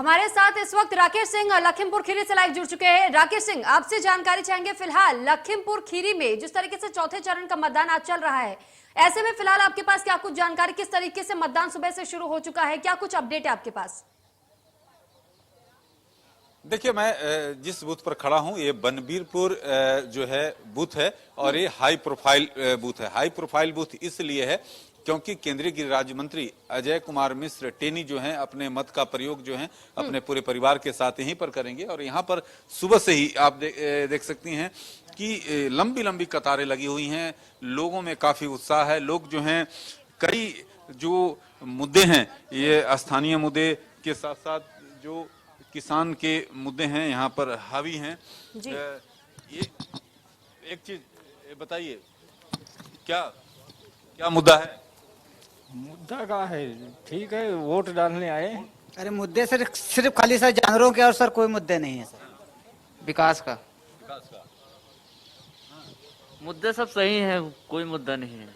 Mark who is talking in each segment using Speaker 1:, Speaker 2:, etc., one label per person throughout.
Speaker 1: हमारे साथ इस वक्त राकेश सिंह लखीमपुर खीरी से लाइव जुड़ चुके हैं। राकेश सिंह, आपसे जानकारी चाहेंगे। फिलहाल लखीमपुर खीरी में जिस तरीके से चौथे चरण का मतदान आज चल रहा है, ऐसे में फिलहाल आपके पास क्या कुछ जानकारी, किस तरीके से मतदान सुबह से शुरू हो चुका है, क्या कुछ अपडेट है आपके पास?
Speaker 2: देखिए, मैं जिस बूथ पर खड़ा हूं ये बनबीरपुर जो है बूथ है और ये हाई प्रोफाइल बूथ है। हाई प्रोफाइल बूथ इसलिए है क्योंकि केंद्रीय गृह राज्य मंत्री अजय कुमार मिश्र टेनी जो हैं अपने मत का प्रयोग जो है अपने पूरे परिवार के साथ यहीं पर करेंगे। और यहाँ पर सुबह से ही आप देख सकती हैं कि लंबी लंबी कतारें लगी हुई हैं, लोगों में काफी उत्साह है। लोग जो हैं कई जो मुद्दे हैं ये स्थानीय मुद्दे के साथ साथ जो किसान के मुद्दे हैं यहाँ पर हावी हैं। ये एक चीज बताइए, क्या क्या मुद्दा है?
Speaker 3: मुद्दा का है, ठीक है, वोट डालने आए।
Speaker 4: अरे मुद्दे सिर्फ खाली सर जानवरों के और सर कोई मुद्दे नहीं है सर।
Speaker 5: विकास का मुद्दे सब सही हैं, कोई मुद्दा नहीं है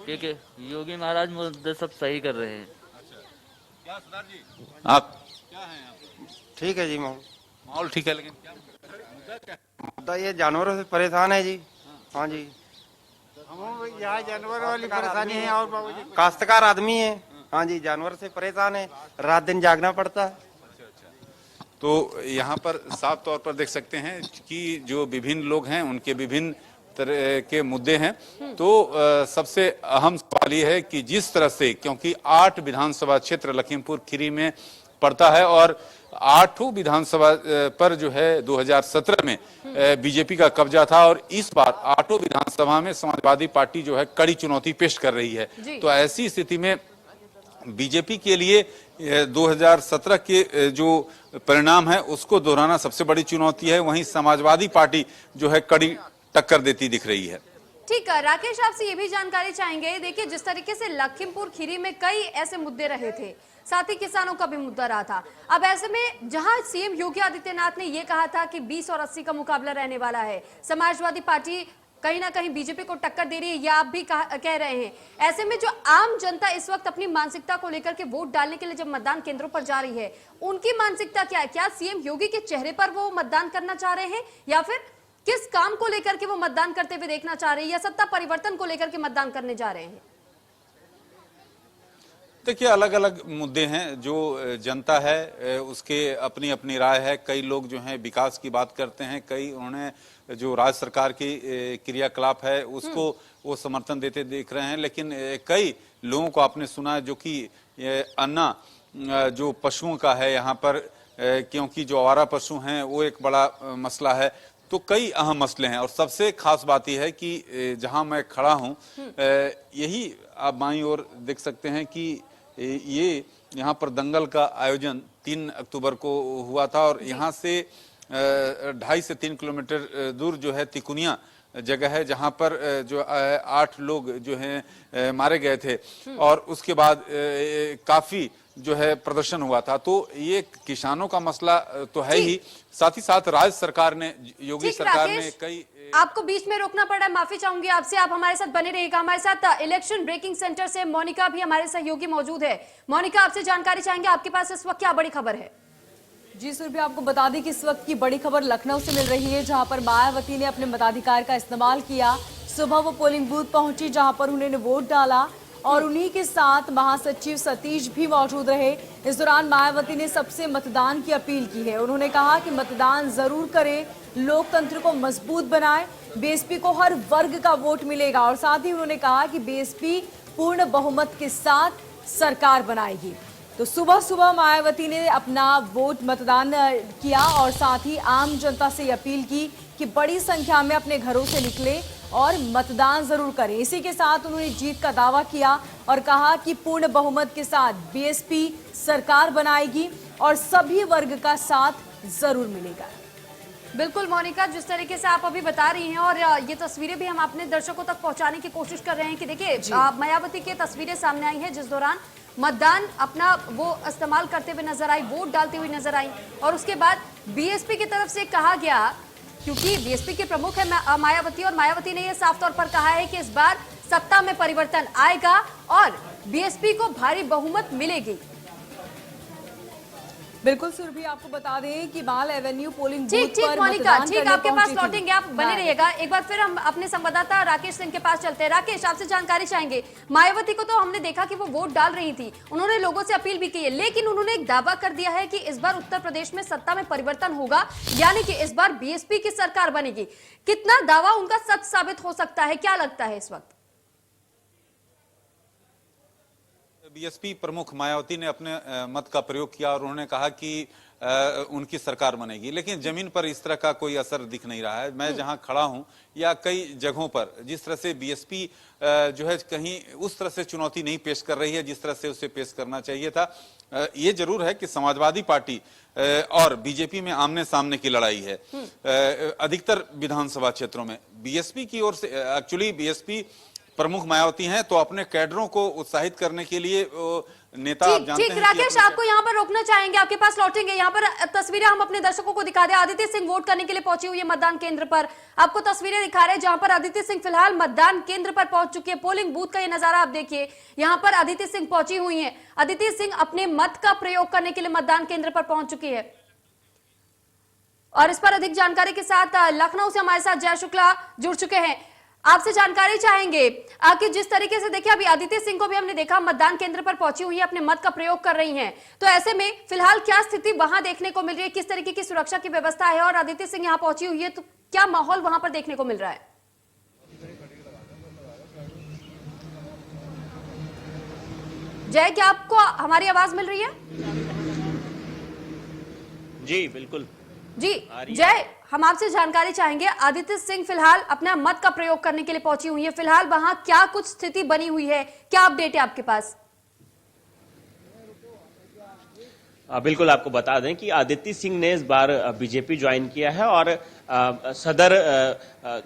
Speaker 5: क्योंकि योगी महाराज मुद्दे सब सही कर रहे हैं।
Speaker 2: क्या सरदार जी, आप क्या हैं?
Speaker 6: ठीक है जी,
Speaker 2: माहौल ठीक है, लेकिन क्या मुद्दा क्या है?
Speaker 6: मुद्दा ये जानवरों से परेशान है जी। हाँ जी,
Speaker 3: हम यहाँ जानवर वाली परेशानी है और बाबूजी
Speaker 6: काश्तकार आदमी है। हाँ जी, जानवर से परेशान है, रात दिन जागना पड़ता है।
Speaker 2: तो यहाँ पर साफ तौर पर देख सकते हैं कि जो विभिन्न लोग हैं उनके विभिन्न तरह के मुद्दे हैं। तो सबसे अहम सवाल ये है कि जिस तरह से, क्योंकि 8 विधानसभा क्षेत्र लखीमपुर खीरी में पड़ता है और 8 विधानसभा पर जो है 2017 में बीजेपी का कब्जा था और इस बार 8 विधानसभा में समाजवादी पार्टी जो है कड़ी चुनौती पेश कर रही है। तो ऐसी स्थिति में बीजेपी के लिए 2017 के जो परिणाम है उसको दोहराना सबसे बड़ी चुनौती है। वहीं समाजवादी पार्टी जो है कड़ी टक्कर देती दिख रही है।
Speaker 1: ठीक है राकेश, आपसे ये भी जानकारी चाहेंगे। देखिए, जिस तरीके से लखीमपुर खीरी में कई ऐसे मुद्दे रहे थे, साथ ही किसानों का भी मुद्दा रहा था। अब ऐसे में जहां सीएम योगी आदित्यनाथ ने यह कहा था कि 20 और 80 का मुकाबला रहने वाला है, समाजवादी पार्टी कहीं ना कहीं बीजेपी को टक्कर दे रही है, या आप भी कह रहे हैं, ऐसे में जो आम जनता इस वक्त अपनी मानसिकता को लेकर के वोट डालने के लिए जब मतदान केंद्रों पर जा रही है, उनकी मानसिकता क्या है? क्या सीएम योगी के चेहरे पर वो मतदान करना चाह रहे हैं, या फिर किस काम को लेकर के वो मतदान करते हुए देखना चाह रहे हैं, या सत्ता परिवर्तन को लेकर के मतदान करने जा रहे हैं?
Speaker 2: देखिए, अलग अलग मुद्दे हैं। जो जनता है उसके अपनी अपनी राय है। कई लोग जो हैं विकास की बात करते हैं, कई उन्हें जो राज्य सरकार की क्रियाकलाप है उसको वो समर्थन देते देख रहे हैं। लेकिन कई लोगों को आपने सुना है जो कि अन्ना जो पशुओं का है यहाँ पर, क्योंकि जो आवारा पशु हैं वो एक बड़ा मसला है। तो कई अहम मसले हैं और सबसे खास बात यह है कि जहां मैं खड़ा हूं यही आप बाईं ओर देख सकते हैं कि ये यहाँ पर दंगल का आयोजन 3 अक्टूबर को हुआ था और यहाँ से 2.5 से 3 किलोमीटर दूर जो है तिकुनिया जगह है जहाँ पर जो 8 लोग जो हैं मारे गए थे और उसके बाद काफी जो है प्रदर्शन हुआ था। तो ये किसानों का मसला तो है ही, साथ ही साथ राज्य सरकार ने, योगी सरकार ने कई,
Speaker 1: आपको बीच में रोकना पड़ा है, माफी चाहूंगी आपसे, आप हमारे साथ बने रहिएगा। हमारे साथ इलेक्शन ब्रेकिंग सेंटर से मोनिका भी हमारे सहयोगी मौजूद है। मोनिका, आपसे जानकारी चाहेंगे, आपके पास इस वक्त क्या बड़ी खबर है?
Speaker 7: जी सुरभि, आपको बता दें कि इस वक्त की बड़ी खबर लखनऊ से मिल रही है, जहां पर मायावती ने अपने मताधिकार का इस्तेमाल किया। सुबह वो पोलिंग बूथ पहुंची जहां पर उन्होंने वोट डाला और उन्हीं के साथ महासचिव सतीश भी मौजूद रहे। इस दौरान मायावती ने सबसे मतदान की अपील की है। उन्होंने कहा कि मतदान जरूर करें, लोकतंत्र को मजबूत बनाएं, बीएसपी को हर वर्ग का वोट मिलेगा। और साथ ही उन्होंने कहा कि बीएसपी पूर्ण बहुमत के साथ सरकार बनाएगी। तो सुबह सुबह मायावती ने अपना वोट मतदान किया और साथ ही आम जनता से अपील की कि बड़ी संख्या में अपने घरों से निकले और मतदान जरूर करें। इसी के साथ उन्होंने जीत का दावा किया और कहा कि पूर्ण बहुमत के साथ बीएसपी सरकार बनाएगी और सभी वर्ग का साथ जरूर मिलेगा।
Speaker 1: बिल्कुल मोनिका, जिस तरीके से आप अभी बता रही हैं और ये तस्वीरें भी हम अपने दर्शकों तक पहुंचाने की कोशिश कर रहे हैं कि देखिए मायावती की तस्वीरें सामने आई हैं जिस दौरान मतदान अपना वो इस्तेमाल करते हुए नजर आई, वोट डालते हुए नजर आई। और उसके बाद बीएसपी की तरफ से कहा गया, क्योंकि बीएसपी के प्रमुख है मायावती, और मायावती ने यह साफ तौर पर कहा है कि इस बार सत्ता में परिवर्तन आएगा और बीएसपी को भारी बहुमत मिलेगी।
Speaker 7: बिल्कुल सुरभि, आपको बता दें कि बाल एवेन्यू पोलिंग
Speaker 1: ठीक
Speaker 7: बूथ
Speaker 1: ठीक
Speaker 7: पर
Speaker 1: मोनिका,
Speaker 7: मतदान
Speaker 1: ठीक
Speaker 7: करने
Speaker 1: आपके पास
Speaker 7: पहुंची थी।
Speaker 1: लौटेंगे, आप बने
Speaker 7: हाँ।
Speaker 1: रहिएगा। एक बार फिर हम अपने संवाददाता राकेश सिंह के पास चलते हैं। राकेश, आपसे जानकारी चाहेंगे। मायावती को तो हमने देखा कि वो वोट डाल रही थी, उन्होंने लोगों से अपील भी की है, लेकिन उन्होंने एक दावा कर दिया है कि इस बार उत्तर प्रदेश में सत्ता में परिवर्तन होगा, यानी कि इस बार बीएसपी की सरकार बनेगी। कितना दावा उनका सच साबित हो सकता है, क्या लगता है इस वक्त?
Speaker 2: बीएसपी प्रमुख मायावती ने अपने मत का प्रयोग किया और उन्होंने कहा कि उनकी सरकार बनेगी, लेकिन जमीन पर इस तरह का कोई असर दिख नहीं रहा है। मैं जहां खड़ा हूं या कई जगहों पर जिस तरह से बीएसपी जो है कहीं उस तरह से चुनौती नहीं पेश कर रही है जिस तरह से उसे पेश करना चाहिए था। ये जरूर है कि समाजवादी पार्टी और बीजेपी में आमने सामने की लड़ाई है अधिकतर विधानसभा क्षेत्रों में। बीएसपी की ओर से एक्चुअली बीएसपी प्रमुख मायावती हैं, तो अपने कैडरों को उत्साहित करने के लिए नेता आप जानते
Speaker 1: ठीक
Speaker 2: हैं
Speaker 1: राकेश, आपको यहाँ पर रोकना चाहेंगे, आपके पास लौटेंगे। यहाँ पर तस्वीरें हम अपने दर्शकों को दिखा दें। आदित्य सिंह वोट करने के लिए पहुंची हुई है मतदान केंद्र पर। आपको तस्वीरें दिखा रहे हैं जहां पर आदित्य सिंह फिलहाल मतदान केंद्र पर पहुंच चुकी है। पोलिंग बूथ का ये नजारा आप देखिए, यहाँ पर आदित्य सिंह पहुंची हुई है। आदित्य सिंह अपने मत का प्रयोग करने के लिए मतदान केंद्र पर पहुंच चुकी है। और इस पर अधिक जानकारी के साथ लखनऊ से हमारे साथ जय शुक्ला जुड़ चुके हैं। आपसे जानकारी चाहेंगे कि जिस तरीके से देखिए, अभी आदित्य सिंह को भी हमने देखा मतदान केंद्र पर पहुंची हुई है, अपने मत का प्रयोग कर रही हैं, तो ऐसे में फिलहाल क्या स्थिति वहां देखने को मिल रही है, किस तरीके की सुरक्षा की व्यवस्था है? और आदित्य सिंह यहां पहुंची हुई है तो क्या माहौल वहां पर देखने को मिल रहा है? जय, क्या आपको हमारी आवाज मिल रही है?
Speaker 8: जी बिल्कुल
Speaker 1: जी जय, हम आपसे जानकारी चाहेंगे। आदित्य सिंह फिलहाल अपना मत का प्रयोग करने के लिए पहुंची हुई है, फिलहाल वहां क्या कुछ स्थिति बनी हुई है, क्या अपडेट है आपके पास?
Speaker 8: बिल्कुल, आपको बता दें कि आदित्य सिंह ने इस बार बीजेपी ज्वाइन किया है और सदर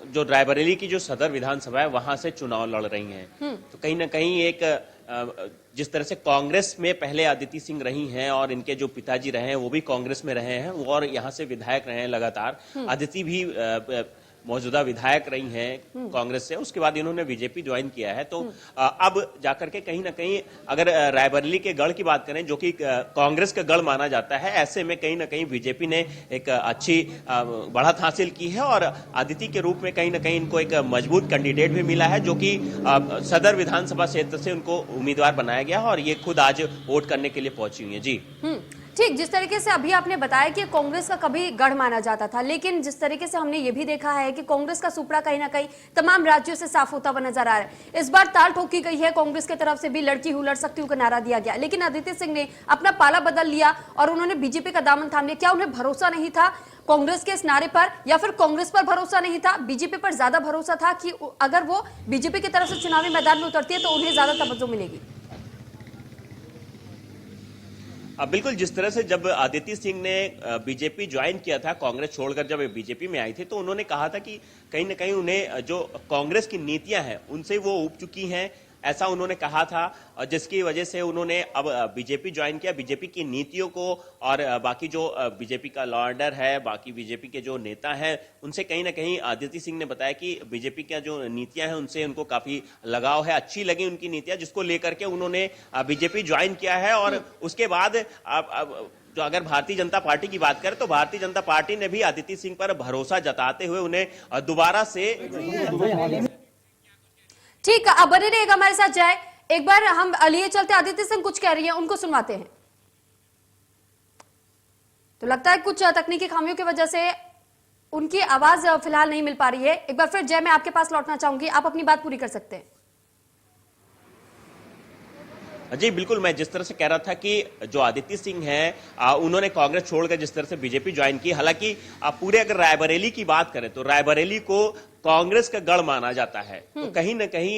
Speaker 8: जो रायबरेली की जो सदर विधानसभा है वहां से चुनाव लड़ रही हैं। तो कहीं ना कहीं एक जिस तरह से कांग्रेस में पहले आदित्य सिंह रही हैं और इनके जो पिताजी रहे हैं वो भी कांग्रेस में रहे हैं और यहाँ से विधायक रहे हैं लगातार। आदित्य भी मौजूदा विधायक रही हैं कांग्रेस से, उसके बाद इन्होंने बीजेपी ज्वाइन किया है। तो अब जाकर के कहीं ना कहीं अगर रायबरेली के गढ़ की बात करें जो कि कांग्रेस का गढ़ माना जाता है, ऐसे में कहीं ना कहीं बीजेपी ने एक अच्छी बढ़त हासिल की है और आदित्य के रूप में कहीं ना कहीं इनको एक मजबूत कैंडिडेट भी मिला है जो कि सदर विधानसभा क्षेत्र से उनको उम्मीदवार बनाया गया है और ये खुद आज वोट करने के लिए पहुंची हुई है। जी
Speaker 1: ठीक, जिस तरीके से अभी आपने बताया कि कांग्रेस का कभी गढ़ माना जाता था, लेकिन जिस तरीके से हमने ये भी देखा है कि कांग्रेस का सुपड़ा कहीं ना कहीं तमाम राज्यों से साफ होता हुआ नजर आ रहा है। इस बार ताल ठोकी गई है, कांग्रेस की तरफ से भी लड़की हूं लड़ सकती हूं का नारा दिया गया, लेकिन आदित्य सिंह ने अपना पाला बदल लिया और उन्होंने बीजेपी का दामन थाम लिया। क्या उन्हें भरोसा नहीं था कांग्रेस के इस नारे पर, या फिर कांग्रेस पर भरोसा नहीं था, बीजेपी पर ज्यादा भरोसा था कि अगर वो बीजेपी की तरफ से चुनावी मैदान में उतरती है तो उन्हें ज्यादा तवज्जो मिलेगी?
Speaker 8: बिल्कुल, जिस तरह से जब आदित्य सिंह ने बीजेपी ज्वाइन किया था, कांग्रेस छोड़कर जब बीजेपी में आई थी, तो उन्होंने कहा था कि कहीं ना कहीं उन्हें जो कांग्रेस की नीतियां हैं उनसे वो ऊब चुकी हैं, ऐसा उन्होंने कहा था, और जिसकी वजह से उन्होंने अब बीजेपी ज्वाइन किया। बीजेपी की नीतियों को और बाकी जो बीजेपी का लॉ ऑर्डर है, बाकी बीजेपी के जो नेता हैं, उनसे कहीं ना कहीं आदित्य सिंह ने बताया कि बीजेपी की जो नीतियां हैं उनसे उनको काफी लगाव है, अच्छी लगी उनकी नीतियां, जिसको लेकर के उन्होंने बीजेपी ज्वाइन किया है। और उसके बाद जो अगर भारतीय जनता पार्टी की बात करें तो भारतीय जनता पार्टी ने भी आदित्य सिंह पर भरोसा जताते हुए उन्हें दोबारा से
Speaker 1: ठीक, अब बने रहिएगा हमारे साथ जय। एक बार हम लिए चलते, आदित्य सिंह कुछ कह रही है, उनको सुनवाते हैं। तो लगता है कुछ तकनीकी खामियों की वजह से उनकी आवाज फिलहाल नहीं मिल पा रही है। एक बार फिर जय, मैं आपके पास लौटना चाहूंगी, आप अपनी बात पूरी कर सकते हैं।
Speaker 8: जी बिल्कुल, मैं जिस तरह से कह रहा था कि जो आदित्य सिंह हैं उन्होंने कांग्रेस छोड़कर जिस तरह से बीजेपी ज्वाइन की, हालांकि पूरे अगर रायबरेली की बात करें तो रायबरेली को कांग्रेस का गढ़ माना जाता है, तो कहीं ना कहीं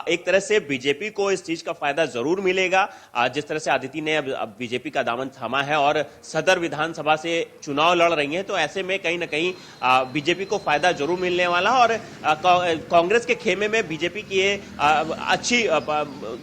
Speaker 8: एक तरह से बीजेपी को इस चीज का फायदा जरूर मिलेगा। जिस तरह से आदित्य ने अब बीजेपी का दामन थामा है और सदर विधानसभा से चुनाव लड़ रही हैं, तो ऐसे में कहीं ना कहीं बीजेपी को फायदा जरूर मिलने वाला और कांग्रेस के खेमे में बीजेपी की अच्छी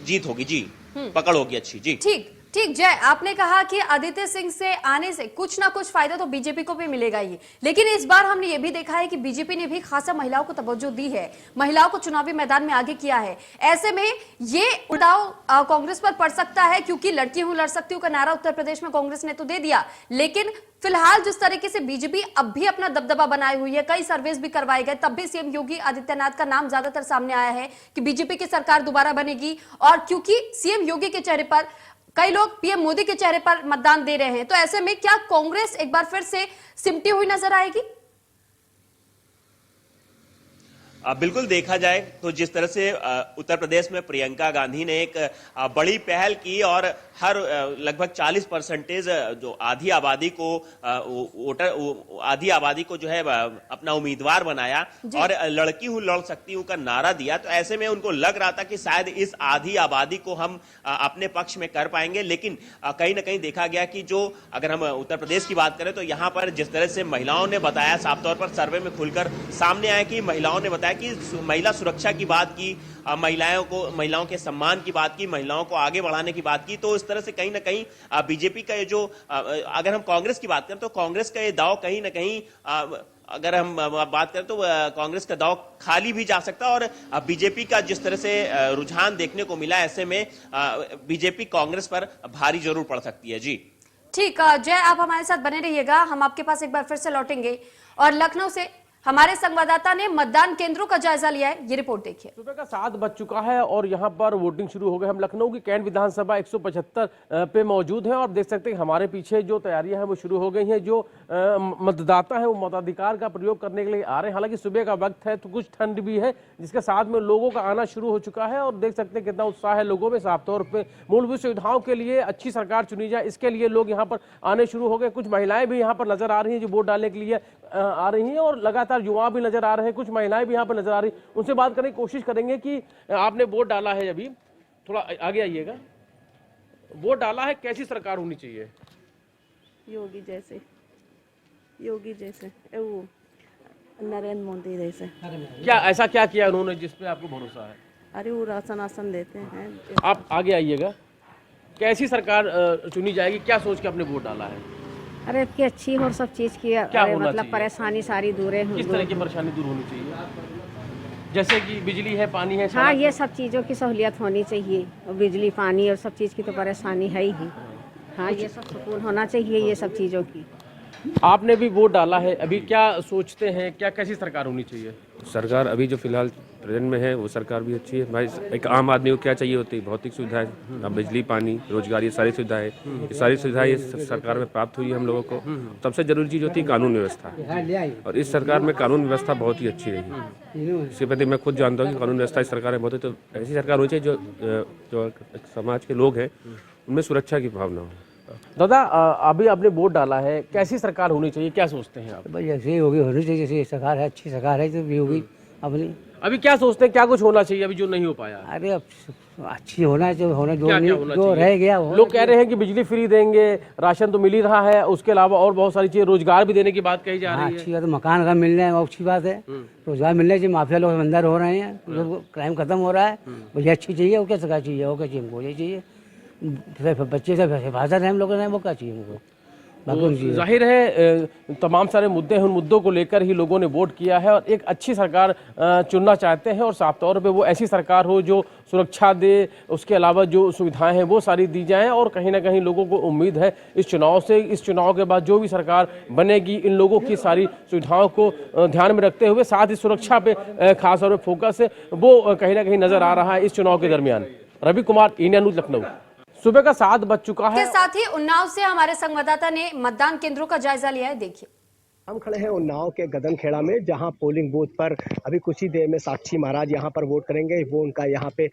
Speaker 8: जीत होगी। जी, पकड़ होगी अच्छी। जी
Speaker 1: ठीक, ठीक जय, आपने कहा कि आदित्य सिंह से आने से कुछ ना कुछ फायदा तो बीजेपी को भी मिलेगा ही, लेकिन इस बार हमने ये भी देखा है कि बीजेपी ने भी खासा महिलाओं को तवज्जो दी है, महिलाओं को चुनावी मैदान में आगे किया है। ऐसे में ये उड़ाव कांग्रेस पर पड़ सकता है, क्योंकि लड़की हूं लड़ सकती हूं का नारा उत्तर प्रदेश में कांग्रेस ने तो दे दिया, लेकिन फिलहाल जिस तरीके से बीजेपी अब भी अपना दबदबा बनाए हुई है, कई सर्वेस भी करवाए गए, तब भी सीएम योगी आदित्यनाथ का नाम ज्यादातर सामने आया है कि बीजेपी की सरकार दोबारा बनेगी। और क्योंकि सीएम योगी के चेहरे पर कई लोग पीएम मोदी के चेहरे पर मतदान दे रहे हैं, तो ऐसे में क्या कांग्रेस एक बार फिर से सिमटी हुई नजर आएगी?
Speaker 8: बिल्कुल देखा जाए तो जिस तरह से उत्तर प्रदेश में प्रियंका गांधी ने एक बड़ी पहल की और हर लगभग 40% जो आधी आबादी को जो है अपना उम्मीदवार बनाया और लड़की हूं लड़ सकती हूं का नारा दिया, तो ऐसे में उनको लग रहा था कि शायद इस आधी आबादी को हम अपने पक्ष में कर पाएंगे। लेकिन कहीं ना कहीं देखा गया कि जो अगर हम उत्तर प्रदेश की बात करें तो यहाँ पर जिस तरह से महिलाओं ने बताया, साफ तौर पर सर्वे में खुलकर सामने आया कि महिलाओं ने बताया कि महिला सुरक्षा की बात की, महिलाओं के सम्मान की बात की, महिलाओं को आगे बढ़ाने की बात की। तो इस तरह से कहीं ना कहीं बीजेपी का ये जो अगर हम कांग्रेस की बात करें तो कांग्रेस का ये दाव कहीं ना कहीं अगर हम बात करें तो कांग्रेस का दाव खाली भी जा सकता है। और बीजेपी का जिस तरह से रुझान देखने को मिला, ऐसे में बीजेपी कांग्रेस पर भारी जरूर पड़ सकती है। जी
Speaker 1: ठीक जय, आप हमारे साथ बने रहिएगा, हम आपके पास एक बार फिर से लौटेंगे। और लखनऊ से हमारे संवाददाता ने मतदान केंद्रों का जायजा लिया है, ये रिपोर्ट देखिए।
Speaker 9: सुबह का 7 बज चुका है और यहाँ पर वोटिंग शुरू हो गई। हम लखनऊ की कैंट विधानसभा 175 पे मौजूद हैं और देख सकते हैं हमारे पीछे जो तैयारियां हैं वो शुरू हो गई हैं। जो मतदाता है वो मताधिकार का प्रयोग करने के लिए आ रहे हैं। हालांकि सुबह का वक्त है तो कुछ ठंड भी है, जिसके साथ में लोगों का आना शुरू हो चुका है और देख सकते हैं कितना उत्साह है लोगों में। साफ तौर पर मूलभूत सुविधाओं के लिए अच्छी सरकार चुनी जाए, इसके लिए लोग यहाँ पर आने शुरू हो गए। कुछ महिलाएं भी यहाँ पर नजर आ रही हैं जो वोट डालने के लिए आ रही हैं और लगातार युवा भी नजर आ रहे हैं, कुछ महिलाएं भी यहाँ पर नजर आ रही। उनसे बात करने की कोशिश करेंगे कि आपने वोट डाला है, अभी थोड़ा आगे आइएगा, वोट डाला है, कैसी सरकार होनी चाहिए?
Speaker 10: योगी जैसे वो नरेंद्र मोदी जैसे।
Speaker 9: क्या ऐसा क्या किया उन्होंने जिसपे आपको भरोसा है?
Speaker 10: अरे वो राशन देते हैं।
Speaker 9: आप आगे आइएगा, कैसी सरकार चुनी जाएगी, क्या सोच के आपने वोट डाला है?
Speaker 10: अरे की अच्छी और सब चीज की
Speaker 9: क्या होना
Speaker 10: मतलब
Speaker 9: चाहिए?
Speaker 10: परेशानी सारी दूर है।
Speaker 9: किस तरह की परेशानी दूर होनी चाहिए? जैसे कि बिजली है, पानी है,
Speaker 10: हाँ, ये सब चीजों की सहूलियत होनी चाहिए। और बिजली, पानी और सब चीज की तो परेशानी है ही। हाँ, ये सब सुकून होना चाहिए ये सब चीजों की।
Speaker 9: आपने भी वोट डाला है, अभी क्या सोचते हैं, क्या कैसी सरकार होनी चाहिए?
Speaker 11: सरकार अभी जो फिलहाल प्रेजेंट में है वो सरकार भी अच्छी है। भाई एक आम आदमी को क्या चाहिए होती है? भौतिक सुविधाएं, अब बिजली, पानी, रोजगार, ये सारी सुविधाएं, ये सारी सुविधाएं इस सरकार में प्राप्त हुई है हम लोगों को। सबसे जरूरी चीज़ होती है कानून व्यवस्था, और इस सरकार में कानून व्यवस्था बहुत ही अच्छी रही। इसके प्रति मैं खुद जानता हूँ कि कानून व्यवस्था इस सरकार में बहुत है। तो ऐसी सरकार होनी चाहिए जो समाज के लोग हैं उनमें सुरक्षा की भावना हो।
Speaker 9: दादा, अभी आपने वोट डाला है, कैसी सरकार होनी चाहिए, क्या सोचते हैं आप?
Speaker 12: भाई ऐसे होगी होनी चाहिए, जैसे सरकार है, अच्छी सरकार है तो भी होगी अपनी।
Speaker 9: अभी क्या सोचते हैं, क्या कुछ होना चाहिए अभी जो नहीं हो पाया?
Speaker 12: अरे अब अच्छी होना जो होना जो
Speaker 9: क्या
Speaker 12: नहीं
Speaker 9: होना
Speaker 12: जो
Speaker 9: चाहिए?
Speaker 12: रह गया
Speaker 9: लोग कह रहे हैं कि बिजली फ्री देंगे, राशन तो मिल ही रहा है, उसके अलावा और बहुत सारी चीजें, रोजगार भी देने की बात कही जा रही है।
Speaker 12: अच्छी बात है, मकान का मिलना है, अच्छी बात है। रोजगार मिलने से माफिया लोग अंदर हो रहे हैं, क्राइम खत्म हो रहा है। भैया अच्छी चाहिए, वो क्या सरकार चाहिए, वो क्या चाहिए हमको, ये चाहिए बच्चे से हिफाजत है हम लोगों ने, वो क्या चाहिए हमको।
Speaker 9: जाहिर है तमाम सारे मुद्दे हैं, उन मुद्दों को लेकर ही लोगों ने वोट किया है और एक अच्छी सरकार चुनना चाहते हैं। और साफ तौर पे वो ऐसी सरकार हो जो सुरक्षा दे, उसके अलावा जो सुविधाएं हैं वो सारी दी जाएं। और कहीं ना कहीं लोगों को उम्मीद है इस चुनाव के बाद जो भी सरकार बनेगी, इन लोगों की सारी सुविधाओं को ध्यान में रखते हुए, साथ ही सुरक्षा पे खास तौर पर फोकस है, वो कहीं ना कहीं नजर आ रहा है इस चुनाव के दरमियान। Ravi Kumar, India news, Lucknow. सुबह का 7 बज चुका है।
Speaker 1: के साथ ही उन्नाव से हमारे संवाददाता ने मतदान केंद्रों का जायजा लिया है, देखिए।
Speaker 13: हम खड़े हैं उन्नाव के गदनखेड़ा में, जहां पोलिंग बूथ पर अभी कुछ ही देर में साक्षी महाराज यहां पर वोट करेंगे। वो उनका यहां पे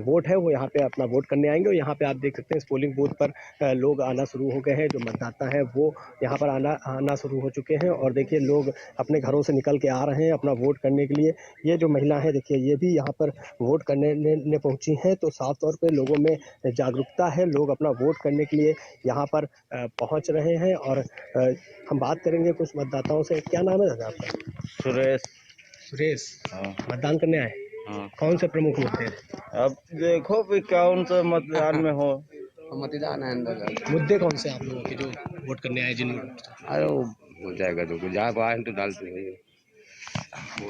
Speaker 13: वोट है, वो यहां पे अपना वोट करने आएंगे। और यहां पे आप देख सकते हैं इस पोलिंग बूथ पर लोग आना शुरू हो गए हैं। जो मतदाता हैं वो यहां पर आना शुरू हो चुके हैं। और देखिए लोग अपने घरों से निकल के आ रहे हैं अपना वोट करने के लिए। ये जो महिला है देखिए, ये भी यहाँ पर वोट करने पहुंची हैं। तो साफ तौर पर लोगों में जागरूकता है, लोग अपना वोट करने के लिए यहाँ पर पहुँच रहे हैं। और हम बात करेंगे कुछ मतदाताओं से। क्या नाम है दादा आपका? सुरेश। मतदान करने आए? कौन से प्रमुख मुद्दे?
Speaker 14: अब देखो भी कौन से मतदान में हो।
Speaker 12: मतदान है अंदर।
Speaker 13: मुद्दे कौन से आप लोगों के जो वोट करने आए जिन
Speaker 12: अरे वो हो जाएगा तो जहाँ पाए तो डालते हैं।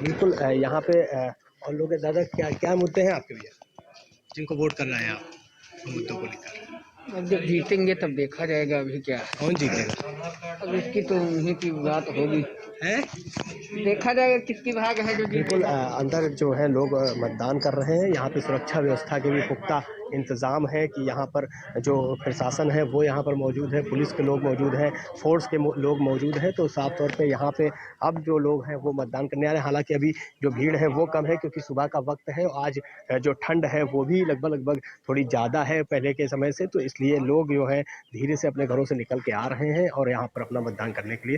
Speaker 13: बिल्कुल यहाँ पे और लोग हैं। दादा क्या क्या मुद्दे हैं आपके भैया जिनको वोट कर रहे हैं आप मुद्दों को लेकर?
Speaker 12: अब जब जीतेंगे तब देखा जाएगा, अभी क्या
Speaker 13: कौन जीतेगा?
Speaker 12: अब इसकी तो उन्हीं की बात होगी,
Speaker 13: है
Speaker 12: देखा जाएगा किसकी भाग है जो
Speaker 13: बिल्कुल अंदर जो है लोग मतदान कर रहे हैं। यहाँ पे सुरक्षा व्यवस्था के भी पुख्ता इंतजाम है कि यहाँ पर जो प्रशासन है वो यहाँ पर मौजूद है, पुलिस के लोग मौजूद हैं, फोर्स के लोग मौजूद हैं। तो साफ तौर पे यहाँ पे अब जो लोग हैं वो मतदान करने आ रहे हैं। हालांकि अभी जो भीड़ है वो कम है क्योंकि सुबह का वक्त है। आज जो ठंड है वो भी लगभग थोड़ी ज़्यादा है पहले के समय से, तो इसलिए लोग जो है धीरे से अपने घरों से निकल के आ रहे हैं और यहाँ पर अपना मतदान करने के लिए